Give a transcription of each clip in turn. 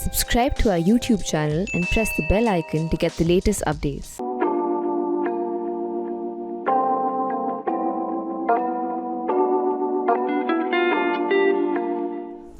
Subscribe to our YouTube channel and press the bell icon to get the latest updates.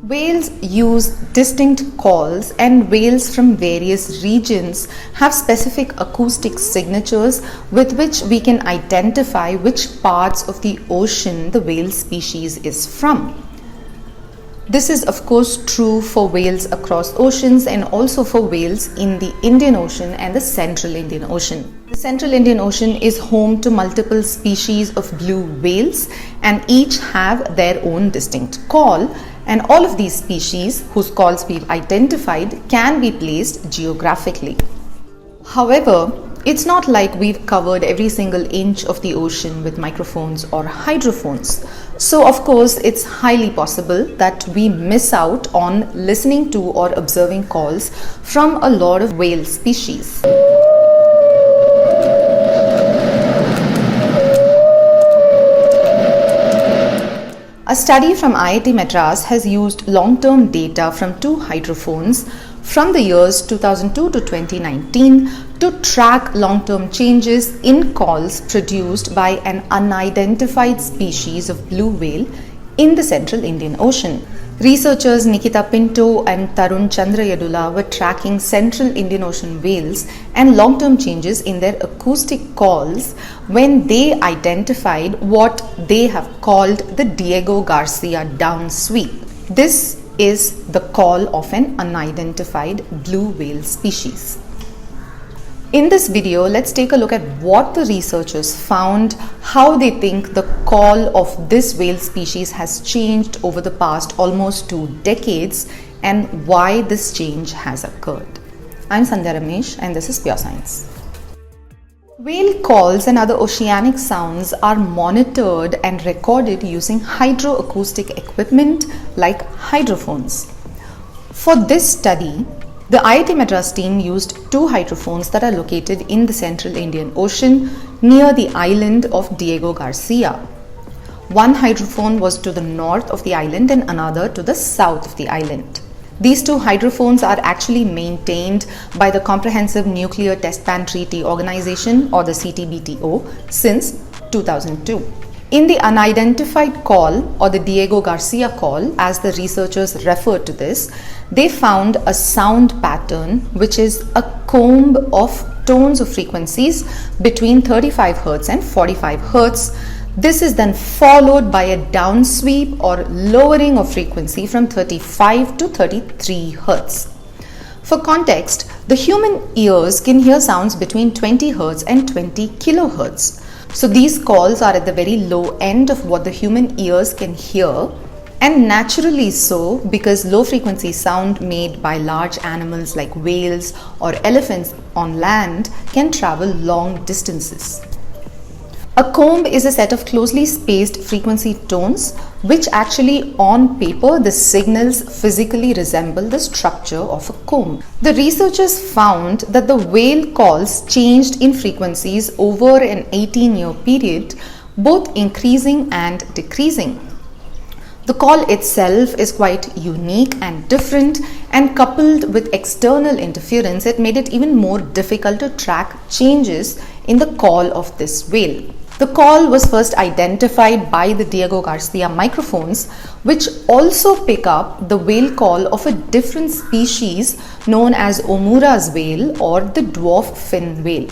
Whales use distinct calls, and whales from various regions have specific acoustic signatures with which we can identify which parts of the ocean the whale species is from. This is of course true for whales across oceans and also for whales in the Indian Ocean and the Central Indian Ocean. The Central Indian Ocean is home to multiple species of blue whales, and each have their own distinct call, and all of these species whose calls we've identified can be placed geographically. However, it's not like we've covered every single inch of the ocean with microphones or hydrophones. So of course, it's highly possible that we miss out on listening to or observing calls from a lot of whale species. A study from IIT Madras has used long-term data from two hydrophones from the years 2002 to 2019 to track long-term changes in calls produced by an unidentified species of blue whale in the Central Indian Ocean. Researchers Nikita Pinto and Tarun Chandrayadula were tracking Central Indian Ocean whales and long-term changes in their acoustic calls when they identified what they have called the Diego Garcia downsweep. This is the call of an unidentified blue whale species. In this video, let's take a look at what the researchers found, how they think the call of this whale species has changed over the past almost 2 decades, and why this change has occurred. I'm Sandhya Ramesh and this is Pure Science. Whale calls and other oceanic sounds are monitored and recorded using hydroacoustic equipment like hydrophones. For this study, the IIT Madras team used 2 hydrophones that are located in the Central Indian Ocean near the island of Diego Garcia. One hydrophone was to the north of the island and another to the south of the island. These 2 hydrophones are actually maintained by the Comprehensive Nuclear Test Ban Treaty Organization, or the CTBTO, since 2002. In the unidentified call, or the Diego Garcia call, as the researchers referred to this, they found a sound pattern which is a comb of tones of frequencies between 35 Hz and 45 Hz. This is then followed by a downsweep or lowering of frequency from 35 to 33 Hz. For context, the human ears can hear sounds between 20 Hz and 20 kHz. So these calls are at the very low end of what the human ears can hear, and naturally so, because low frequency sound made by large animals like whales or elephants on land can travel long distances. A comb is a set of closely spaced frequency tones which actually on paper the signals physically resemble the structure of a comb. The researchers found that the whale calls changed in frequencies over an 18-year period, both increasing and decreasing. The call itself is quite unique and different, and coupled with external interference, it made it even more difficult to track changes in the call of this whale. The call was first identified by the Diego Garcia microphones, which also pick up the whale call of a different species known as Omura's whale, or the dwarf fin whale.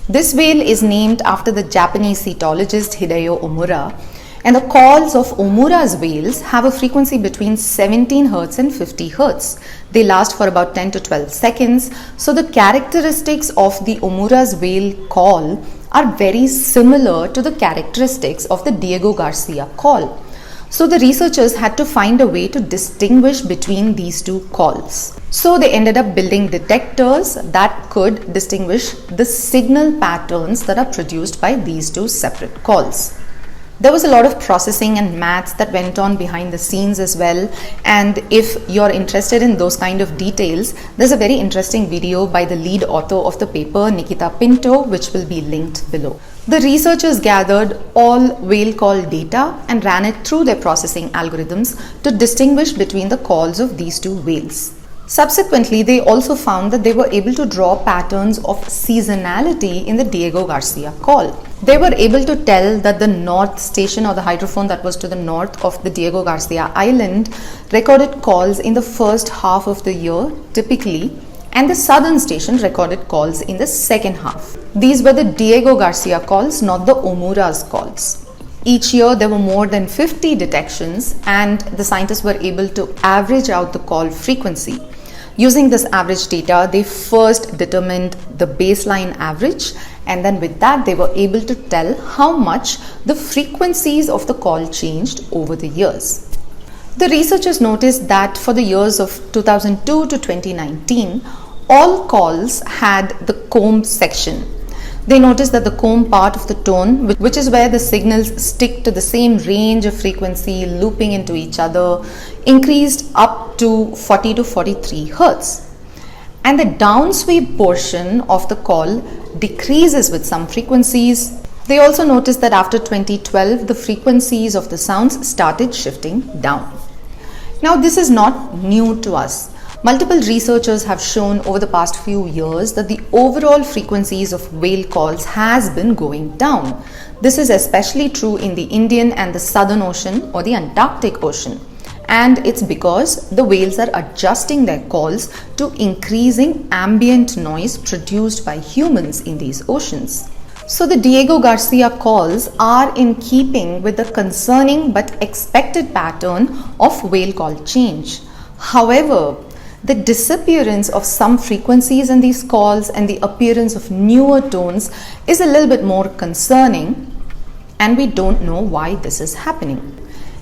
This whale is named after the Japanese cetologist Hideo Omura, and the calls of Omura's whales have a frequency between 17 Hz and 50 Hz. They last for about 10 to 12 seconds, so the characteristics of the Omura's whale call are very similar to the characteristics of the Diego Garcia call. So the researchers had to find a way to distinguish between these 2 calls. So they ended up building detectors that could distinguish the signal patterns that are produced by these 2 separate calls. There was a lot of processing and maths that went on behind the scenes as well, and if you're interested in those kind of details, there's a very interesting video by the lead author of the paper, Nikita Pinto, which will be linked below. The researchers gathered all whale call data and ran it through their processing algorithms to distinguish between the calls of these 2 whales. Subsequently, they also found that they were able to draw patterns of seasonality in the Diego Garcia call. They were able to tell that the north station, or the hydrophone that was to the north of the Diego Garcia island, recorded calls in the first half of the year typically, and the southern station recorded calls in the second half. These were the Diego Garcia calls, not the Omura's calls. Each year there were more than 50 detections, and the scientists were able to average out the call frequency. Using this average data, they first determined the baseline average, and then with that they were able to tell how much the frequencies of the call changed over the years. The researchers noticed that for the years of 2002 to 2019, all calls had the comb section. They noticed that the comb part of the tone, which is where the signals stick to the same range of frequency looping into each other, increased up to 40 to 43 Hertz. And the downsweep portion of the call decreases with some frequencies. They also noticed that after 2012, the frequencies of the sounds started shifting down. Now, this is not new to us. Multiple researchers have shown over the past few years that the overall frequencies of whale calls has been going down. This is especially true in the Indian and the Southern Ocean or the Antarctic Ocean. And it's because the whales are adjusting their calls to increasing ambient noise produced by humans in these oceans. So the Diego Garcia calls are in keeping with the concerning but expected pattern of whale call change. However, the disappearance of some frequencies in these calls and the appearance of newer tones is a little bit more concerning, and we don't know why this is happening.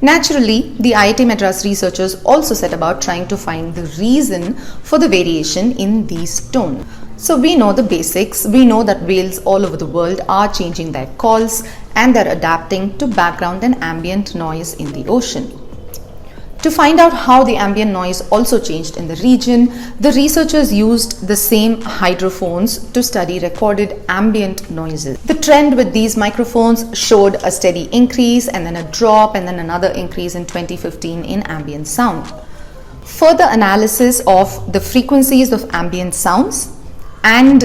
Naturally, the IIT Madras researchers also set about trying to find the reason for the variation in these tones. So we know the basics. We know that whales all over the world are changing their calls and they're adapting to background and ambient noise in the ocean. To find out how the ambient noise also changed in the region, the researchers used the same hydrophones to study recorded ambient noises. The trend with these microphones showed a steady increase and then a drop and then another increase in 2015 in ambient sound. Further analysis of the frequencies of ambient sounds and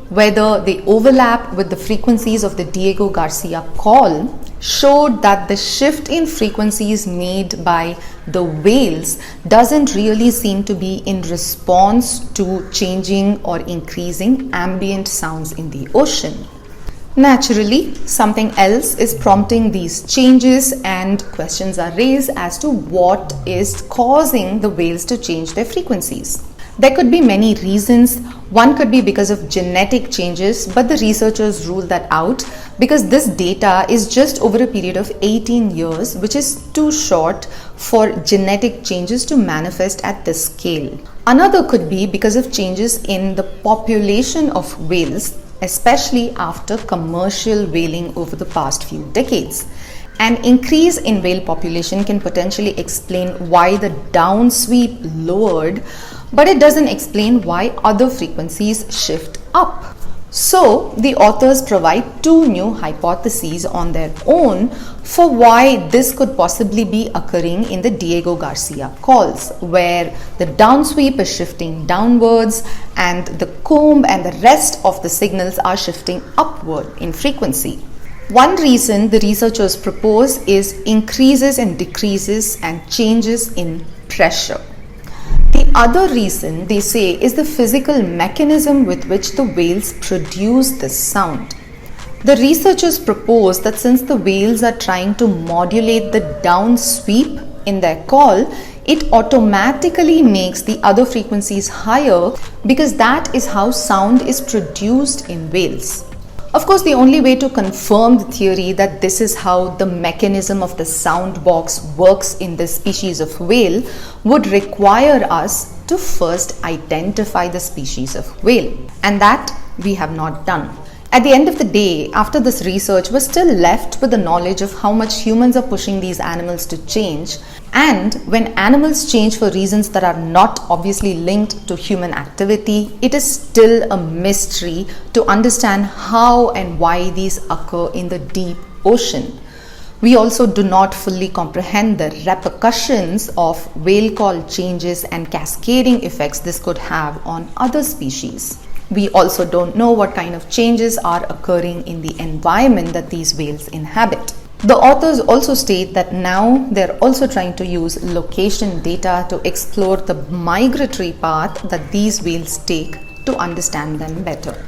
whether they overlap with the frequencies of the Diego Garcia call showed that the shift in frequencies made by the whales doesn't really seem to be in response to changing or increasing ambient sounds in the ocean. Naturally, something else is prompting these changes, and questions are raised as to what is causing the whales to change their frequencies. There could be many reasons. One could be because of genetic changes, but the researchers ruled that out because this data is just over a period of 18 years, which is too short for genetic changes to manifest at this scale. Another could be because of changes in the population of whales, especially after commercial whaling over the past few decades. An increase in whale population can potentially explain why the downsweep lowered, but it doesn't explain why other frequencies shift up. So, the authors provide two new hypotheses on their own for why this could possibly be occurring in the Diego Garcia calls, where the downsweep is shifting downwards and the comb and the rest of the signals are shifting upward in frequency. One reason the researchers propose is increases and decreases and changes in pressure. The other reason, they say, is the physical mechanism with which the whales produce this sound. The researchers propose that since the whales are trying to modulate the downsweep in their call, it automatically makes the other frequencies higher because that is how sound is produced in whales. Of course, the only way to confirm the theory that this is how the mechanism of the sound box works in this species of whale would require us to first identify the species of whale, and that we have not done. At the end of the day, after this research, we're still left with the knowledge of how much humans are pushing these animals to change. And when animals change for reasons that are not obviously linked to human activity, it is still a mystery to understand how and why these occur in the deep ocean. We also do not fully comprehend the repercussions of whale call changes and cascading effects this could have on other species. We also don't know what kind of changes are occurring in the environment that these whales inhabit. The authors also state that now they're also trying to use location data to explore the migratory path that these whales take to understand them better.